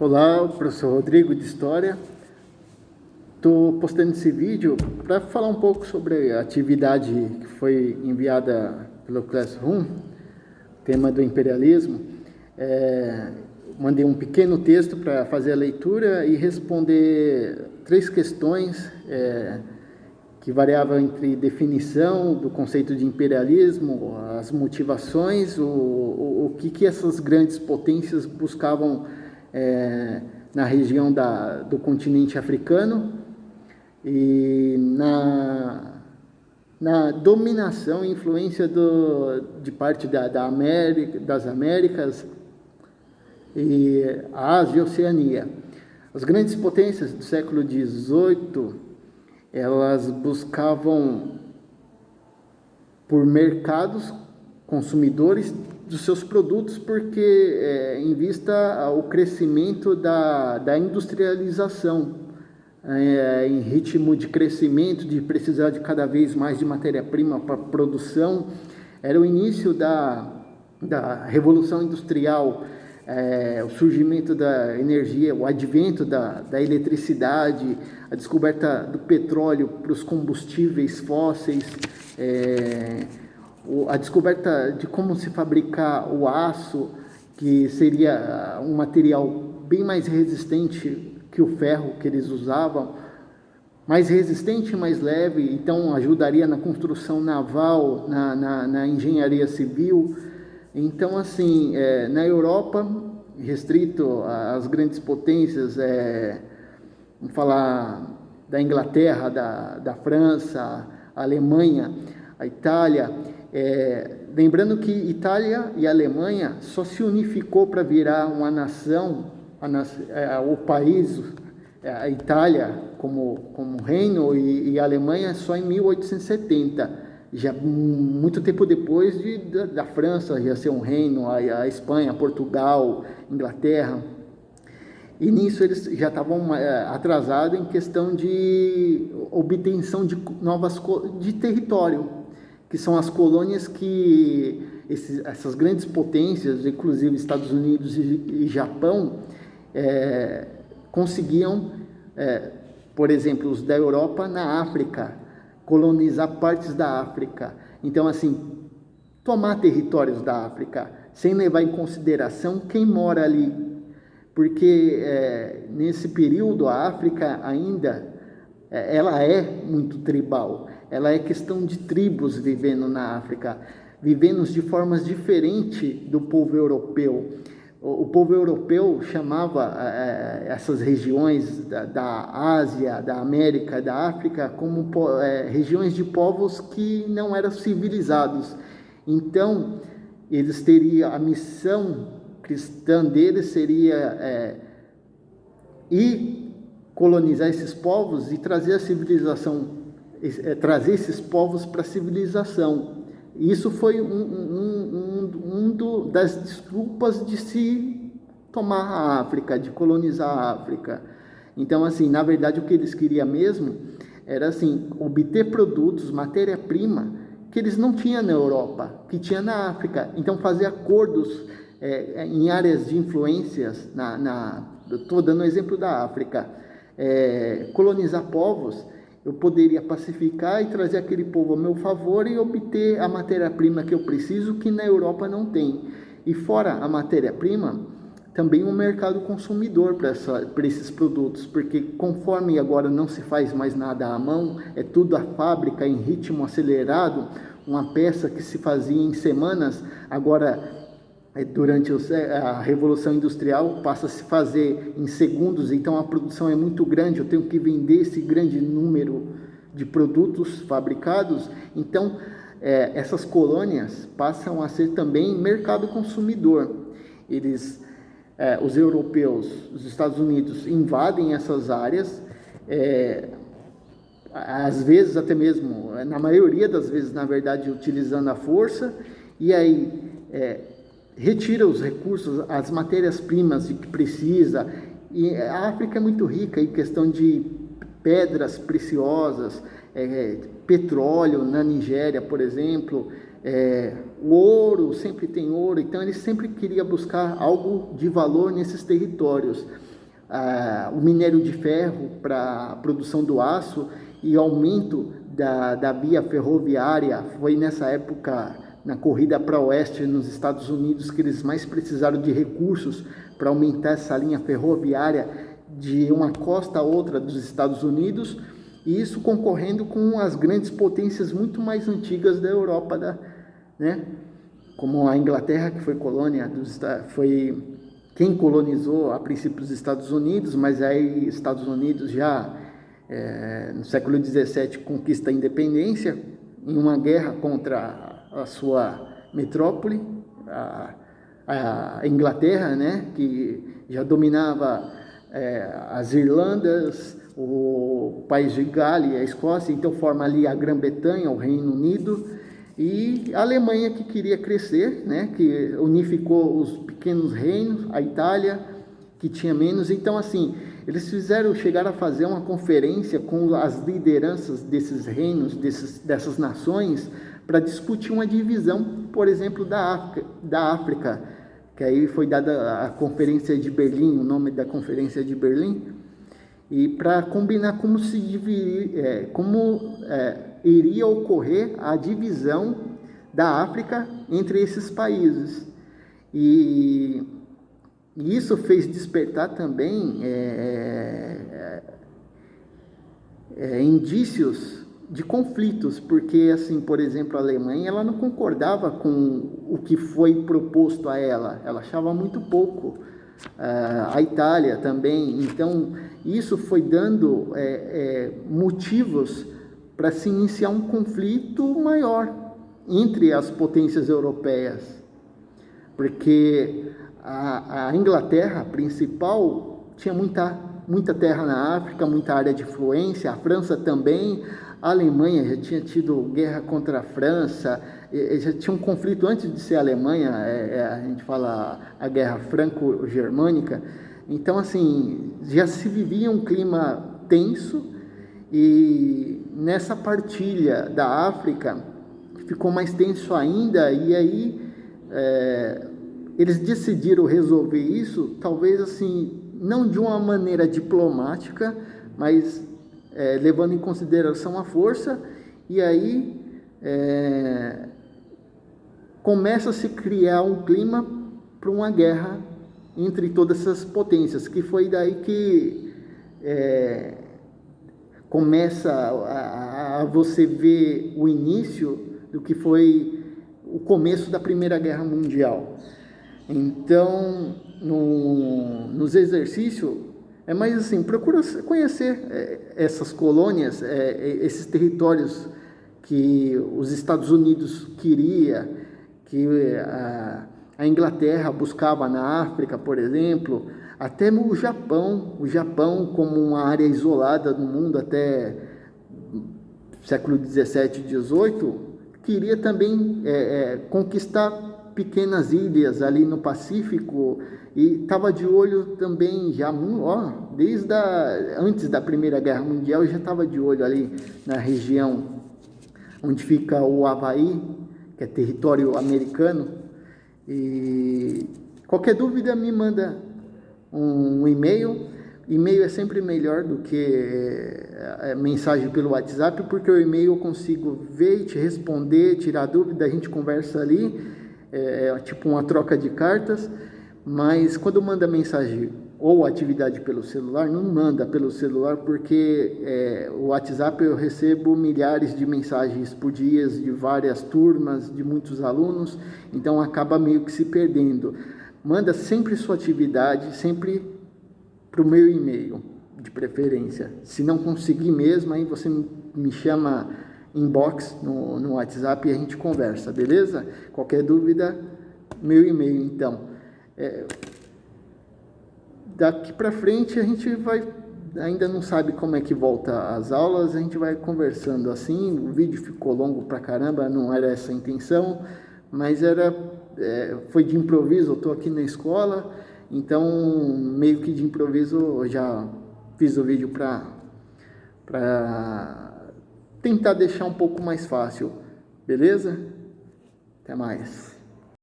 Olá, o professor Rodrigo de História. Estou postando esse vídeo para falar um pouco sobre a atividade que foi enviada pelo Classroom, tema do imperialismo. Mandei um pequeno texto para fazer a leitura e responder 3 questões que variavam entre definição do conceito de imperialismo, as motivações, o que essas grandes potências buscavam na região do continente africano e na dominação e influência de parte das Américas e a Ásia e a Oceania. As grandes potências do século XVIII, elas buscavam por mercados consumidores dos seus produtos, porque em vista ao crescimento da industrialização, em ritmo de crescimento, de precisar de cada vez mais de matéria-prima para produção, era o início da Revolução Industrial, o surgimento da energia, o advento da eletricidade, a descoberta do petróleo para os combustíveis fósseis, a descoberta de como se fabricar o aço, que seria um material bem mais resistente que o ferro que eles usavam, mais resistente e mais leve, então ajudaria na construção naval, na engenharia civil. Então, assim, na Europa, restrito às grandes potências, vamos falar da Inglaterra, da França, a Alemanha, a Itália. Lembrando que Itália e Alemanha só se unificou para virar uma nação, o país, a Itália como reino e a Alemanha só em 1870. Já muito tempo depois da França já ser um reino, a Espanha, Portugal, Inglaterra. E nisso eles já estavam atrasados em questão de obtenção de de território, que são as colônias que essas grandes potências, inclusive Estados Unidos e Japão, conseguiam, por exemplo, os da Europa na África, colonizar partes da África. Então, assim, tomar territórios da África, sem levar em consideração quem mora ali, porque nesse período a África ainda, ela é muito tribal, ela é questão de tribos vivendo na África, vivendo de formas diferentes do povo europeu. O povo europeu chamava essas regiões da Ásia, da América, da África como regiões de povos que não eram civilizados. Então, eles teriam a missão cristã deles seria ir colonizar esses povos e trazer a civilização, trazer esses povos para a civilização. Isso foi das desculpas de se tomar a África, de colonizar a África. Então, assim, na verdade, o que eles queriam mesmo era, assim, obter produtos, matéria-prima, que eles não tinham na Europa, que tinha na África. Então, fazer acordos em áreas de influências, estou dando o exemplo da África, colonizar povos. Eu poderia pacificar e trazer aquele povo ao meu favor e obter a matéria-prima que eu preciso, que na Europa não tem. E fora a matéria-prima, também um mercado consumidor para esses produtos, porque conforme agora não se faz mais nada à mão, é tudo a fábrica em ritmo acelerado, uma peça que se fazia em semanas, agora durante a Revolução Industrial passa a se fazer em segundos, então a produção é muito grande, eu tenho que vender esse grande número de produtos fabricados. Então essas colônias passam a ser também mercado consumidor. Os europeus, os Estados Unidos invadem essas áreas, às vezes até mesmo, na maioria das vezes, na verdade, utilizando a força, e aí retira os recursos, as matérias-primas que precisa. E a África é muito rica em questão de pedras preciosas, petróleo na Nigéria, por exemplo, o ouro, sempre tem ouro. Então ele sempre queria buscar algo de valor nesses territórios. o minério de ferro para a produção do aço e aumento da via ferroviária. Foi nessa época, na corrida para o oeste nos Estados Unidos, que eles mais precisaram de recursos para aumentar essa linha ferroviária de uma costa a outra dos Estados Unidos, e isso concorrendo com as grandes potências muito mais antigas da Europa, né? Como a Inglaterra, que foi colônia foi quem colonizou a princípio os Estados Unidos, mas aí Estados Unidos já no século XVII conquista a independência em uma guerra contra a sua metrópole, a Inglaterra, né, que já dominava as Irlandas, o país de Gales, a Escócia, então forma ali a Grã-Bretanha, o Reino Unido, e a Alemanha, que queria crescer, né, que unificou os pequenos reinos, a Itália, que tinha menos. Então, assim, eles chegaram a fazer uma conferência com as lideranças desses reinos, dessas nações, para discutir uma divisão, por exemplo, da África, que aí foi dada a Conferência de Berlim, o nome da Conferência de Berlim, e para combinar como iria ocorrer a divisão da África entre esses países. E isso fez despertar também indícios de conflitos, porque, assim, por exemplo, a Alemanha, ela não concordava com o que foi proposto a ela achava muito pouco. A Itália também. Então, isso foi dando motivos para se iniciar um conflito maior entre as potências europeias, porque a Inglaterra principal tinha muita terra na África, muita área de influência, a França também, a Alemanha já tinha tido guerra contra a França, já tinha um conflito antes de ser a Alemanha, a gente fala a guerra franco-germânica. Então, assim, já se vivia um clima tenso, e nessa partilha da África ficou mais tenso ainda, e aí eles decidiram resolver isso, talvez assim, não de uma maneira diplomática, mas levando em consideração a força, e aí começa a se criar um clima para uma guerra entre todas essas potências, que foi daí que começa a você ver o início do que foi o começo da Primeira Guerra Mundial. Então, nos exercícios, mais assim, procura conhecer essas colônias, esses territórios que os Estados Unidos queria, que a Inglaterra buscava na África, por exemplo, até no Japão como uma área isolada no mundo até século 17 e 18, queria também conquistar pequenas ilhas ali no Pacífico, e estava de olho também já desde antes da Primeira Guerra Mundial, já estava de olho ali na região onde fica o Havaí, que é território americano. E qualquer dúvida me manda um e-mail. E-mail é sempre melhor do que mensagem pelo WhatsApp, porque o e-mail eu consigo ver e te responder, tirar dúvida, a gente conversa ali, tipo uma troca de cartas. Mas quando manda mensagem ou atividade pelo celular, não manda pelo celular, porque o WhatsApp eu recebo milhares de mensagens por dia, de várias turmas, de muitos alunos, então acaba meio que se perdendo. Manda sempre sua atividade, sempre para o meu e-mail, de preferência. Se não conseguir mesmo, aí você me chama inbox no WhatsApp e a gente conversa, beleza? Qualquer dúvida, meu e-mail, então. Daqui para frente a gente ainda não sabe como é que volta as aulas, a gente vai conversando assim. O vídeo ficou longo pra caramba, não era essa a intenção, mas foi de improviso. Eu estou aqui na escola, então meio que de improviso eu já fiz o vídeo para tentar deixar um pouco mais fácil, beleza? Até mais.